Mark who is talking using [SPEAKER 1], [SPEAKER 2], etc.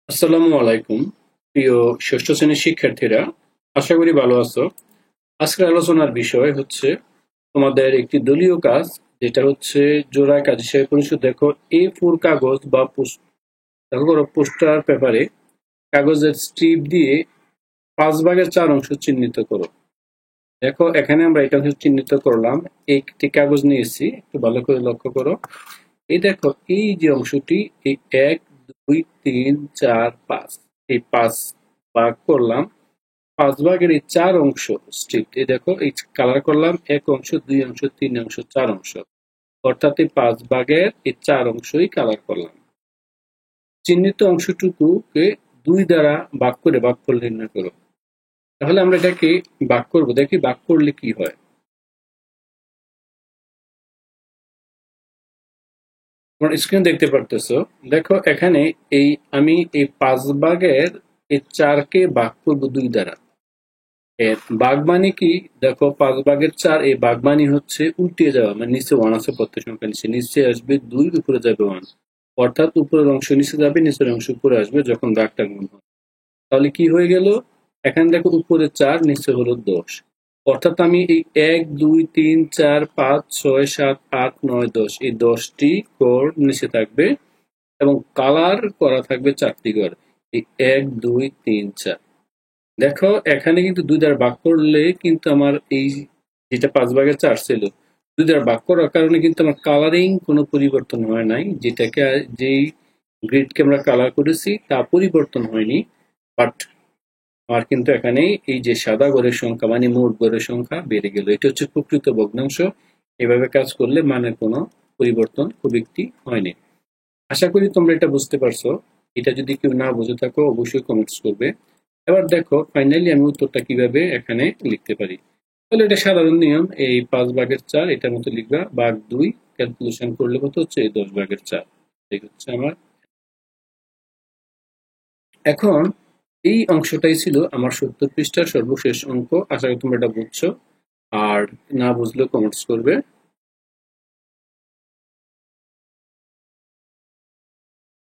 [SPEAKER 1] আসসালামু আলাইকুম প্রিয় ষষ্ঠ শ্রেণীর শিক্ষার্থীরা, আশা করি ভালো আছো। আজকের আলোচনার বিষয় হচ্ছে তোমাদের একটি দলীয় কাজ, যেটা হচ্ছে জোড়ায় কাজ হিসেবে পরিচিত। দেখো, A4 কাগজ বা দেখো করো পোস্টার পেপারে কাগজের স্ট্রিপ দিয়ে 5/4 অংশ চিহ্নিত করো। দেখো, এখানে আমরা এটা হচ্ছে চিহ্নিত করলাম। একটি কাগজ নিয়েছি, একটু ভালো করে লক্ষ্য করো। এই দেখো, এই যে অংশটি, এই 1 2 3 4 5, এই 5 ভাগ করলাম। 5 ভাগের এই 4 অংশ স্ট্রিপ, এই দেখো এই কালার করলাম 1 অংশ 2 অংশ 3 অংশ 4 অংশ, অর্থাৎ এই 5 ভাগের এই 4 অংশই কালার করলাম। চিহ্নিত অংশটুকুকে 2 দ্বারা ভাগ করে ভাগফল নির্ণয় করো। তাহলে আমরা এটাকে ভাগ করব, দেখি ভাগ করলে কি হয়। তোমরা স্ক্রিন দেখতে পারতেছো। দেখো এখানে আমি এই 5 ভাগের এই 4কে ভাগ করব 2 দ্বারা। এর ভাগ মানে কি? দেখো, 5/4, এই ভাগ মানে হচ্ছে উল্টে যাওয়া, মানে নিচে 1 আছে, প্রত্যেক সংখ্যা নিচে আসবে 2, উপরে যাবে 1, অর্থাৎ উপরের অংশ নিচে যাবে, নিচের অংশ উপরে আসবে যখন ভাগটা গুণ হয়। তাহলে কি হয়ে গেল? এখানে দেখো, উপরে 4, নিচে হলো 10, অর্থাৎ আমি এই 1 2 3 4 5 6 7 8 9 10, এই 10টি ঘর নিচে থাকবে এবং কালার করা থাকবে 4টি ঘর, এই 1 2 3 4। দেখো, এখানে কিন্তু 2 দ্বারা ভাগ করলে কিন্তু আমার এই যেটা 5/4 ছিল, 2 দ্বারা ভাগ করার কারণে কিন্তু আমার কালারিং কোনো পরিবর্তন হয় নাই। যেই গ্রিডকে আমরা কালার করেছি তা পরিবর্তন হয়নি, বাট আমার কিন্তু এখানে এই যে সাদা ঘরের সংখ্যা, মানে মোট ঘরের সংখ্যা বেড়ে গেল। এটা হচ্ছে প্রকৃত ভগ্নাংশ। এভাবে কাজ করলে মানের কোনো পরিবর্তন খুব একটি হয়নি। আশা করি তোমরা এটা বুঝতে পারছো। এটা যদি কেউ না বুঝে থাকো, অবশ্যই কমেন্টস করবে। এবার দেখো, ফাইনালি আমি উত্তরটা কিভাবে এখানে লিখতে পারি। তাহলে এটা সাধারণ নিয়ম, এই 5/4 এটার মতো লিখবা, ভাগ 2, ক্যালকুলেশন করলে কত হচ্ছে, এই 10/4। এই হচ্ছে আমার। এখন এই অংশটাই ছিল আমার 70 পৃষ্ঠার সর্বশেষ অঙ্ক। আশা করি তোমরা এটা বুঝছো। আর না বুঝলেও কমেন্টস করবে।